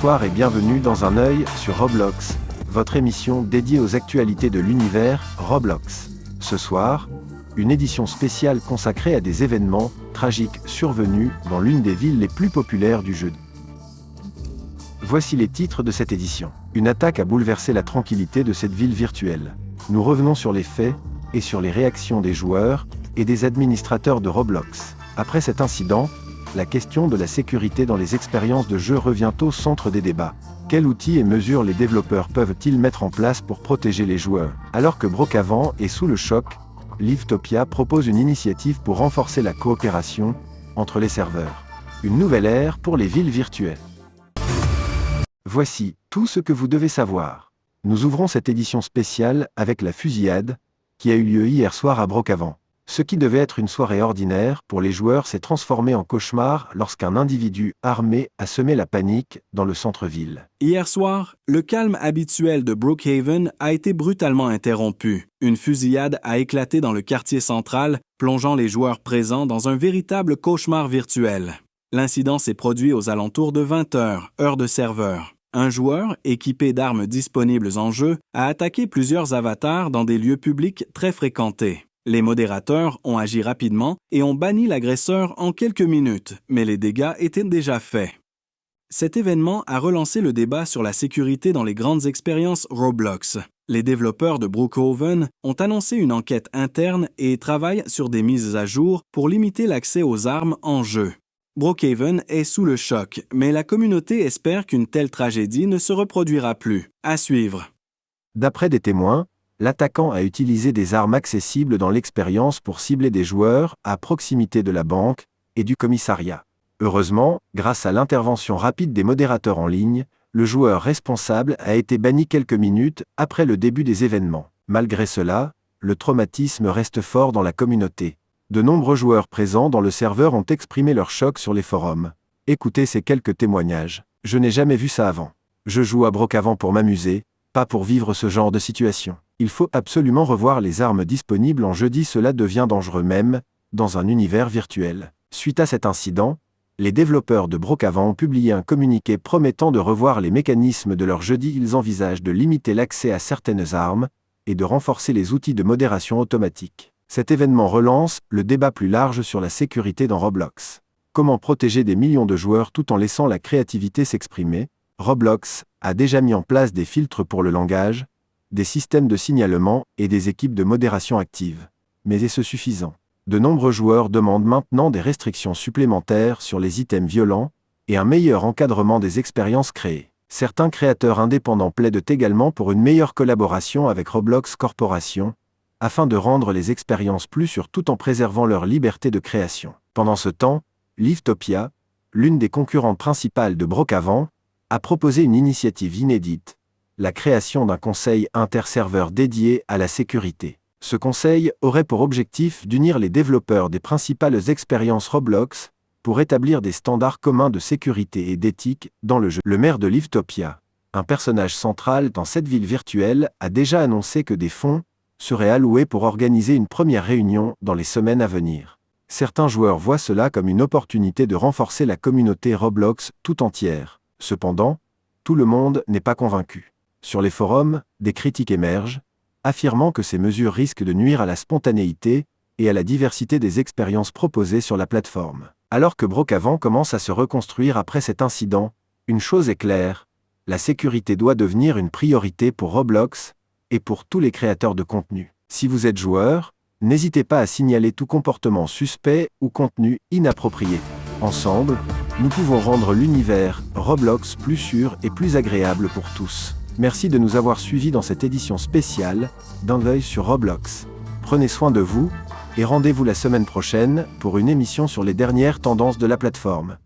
Bonsoir et bienvenue dans Un œil sur Roblox, votre émission dédiée aux actualités de l'univers Roblox. Ce soir, une édition spéciale consacrée à des événements tragiques survenus dans l'une des villes les plus populaires du jeu. Voici les titres de cette édition. Une attaque a bouleversé la tranquillité de cette ville virtuelle. Nous revenons sur les faits et sur les réactions des joueurs et des administrateurs de Roblox. Après cet incident, la question de la sécurité dans les expériences de jeu revient au centre des débats. Quels outils et mesures les développeurs peuvent-ils mettre en place pour protéger les joueurs? Alors que Brookhaven est sous le choc, Livetopia propose une initiative pour renforcer la coopération entre les serveurs. Une nouvelle ère pour les villes virtuelles. Voici tout ce que vous devez savoir. Nous ouvrons cette édition spéciale avec la fusillade qui a eu lieu hier soir à Brookhaven. Ce qui devait être une soirée ordinaire pour les joueurs s'est transformé en cauchemar lorsqu'un individu armé a semé la panique dans le centre-ville. Hier soir, le calme habituel de Brookhaven a été brutalement interrompu. Une fusillade a éclaté dans le quartier central, plongeant les joueurs présents dans un véritable cauchemar virtuel. L'incident s'est produit aux alentours de 20h, heure de serveur. Un joueur, équipé d'armes disponibles en jeu, a attaqué plusieurs avatars dans des lieux publics très fréquentés. Les modérateurs ont agi rapidement et ont banni l'agresseur en quelques minutes, mais les dégâts étaient déjà faits. Cet événement a relancé le débat sur la sécurité dans les grandes expériences Roblox. Les développeurs de Brookhaven ont annoncé une enquête interne et travaillent sur des mises à jour pour limiter l'accès aux armes en jeu. Brookhaven est sous le choc, mais la communauté espère qu'une telle tragédie ne se reproduira plus. À suivre. D'après des témoins, l'attaquant a utilisé des armes accessibles dans l'expérience pour cibler des joueurs à proximité de la banque et du commissariat. Heureusement, grâce à l'intervention rapide des modérateurs en ligne, le joueur responsable a été banni quelques minutes après le début des événements. Malgré cela, le traumatisme reste fort dans la communauté. De nombreux joueurs présents dans le serveur ont exprimé leur choc sur les forums. Écoutez ces quelques témoignages. Je n'ai jamais vu ça avant. Je joue à Brookhaven pour m'amuser, pas pour vivre ce genre de situation. Il faut absolument revoir les armes disponibles en jeu, cela devient dangereux même dans un univers virtuel. Suite à cet incident, les développeurs de Brookhaven ont publié un communiqué promettant de revoir les mécanismes de leur jeu. Ils envisagent de limiter l'accès à certaines armes et de renforcer les outils de modération automatique. Cet événement relance le débat plus large sur la sécurité dans Roblox. Comment protéger des millions de joueurs tout en laissant la créativité s'exprimer? Roblox a déjà mis en place des filtres pour le langage, des systèmes de signalement et des équipes de modération actives. Mais est-ce suffisant? De nombreux joueurs demandent maintenant des restrictions supplémentaires sur les items violents et un meilleur encadrement des expériences créées. Certains créateurs indépendants plaident également pour une meilleure collaboration avec Roblox Corporation, afin de rendre les expériences plus sûres tout en préservant leur liberté de création. Pendant ce temps, Livetopia, l'une des concurrentes principales de Brookhaven, a proposé une initiative inédite, la création d'un conseil interserveur dédié à la sécurité. Ce conseil aurait pour objectif d'unir les développeurs des principales expériences Roblox pour établir des standards communs de sécurité et d'éthique dans le jeu. Le maire de Livetopia, un personnage central dans cette ville virtuelle, a déjà annoncé que des fonds seraient alloués pour organiser une première réunion dans les semaines à venir. Certains joueurs voient cela comme une opportunité de renforcer la communauté Roblox tout entière. Cependant, tout le monde n'est pas convaincu. Sur les forums, des critiques émergent, affirmant que ces mesures risquent de nuire à la spontanéité et à la diversité des expériences proposées sur la plateforme. Alors que Brookhaven commence à se reconstruire après cet incident, une chose est claire, la sécurité doit devenir une priorité pour Roblox et pour tous les créateurs de contenu. Si vous êtes joueur, n'hésitez pas à signaler tout comportement suspect ou contenu inapproprié. Ensemble, nous pouvons rendre l'univers Roblox plus sûr et plus agréable pour tous. Merci de nous avoir suivis dans cette édition spéciale d'Un œil sur Roblox. Prenez soin de vous et rendez-vous la semaine prochaine pour une émission sur les dernières tendances de la plateforme.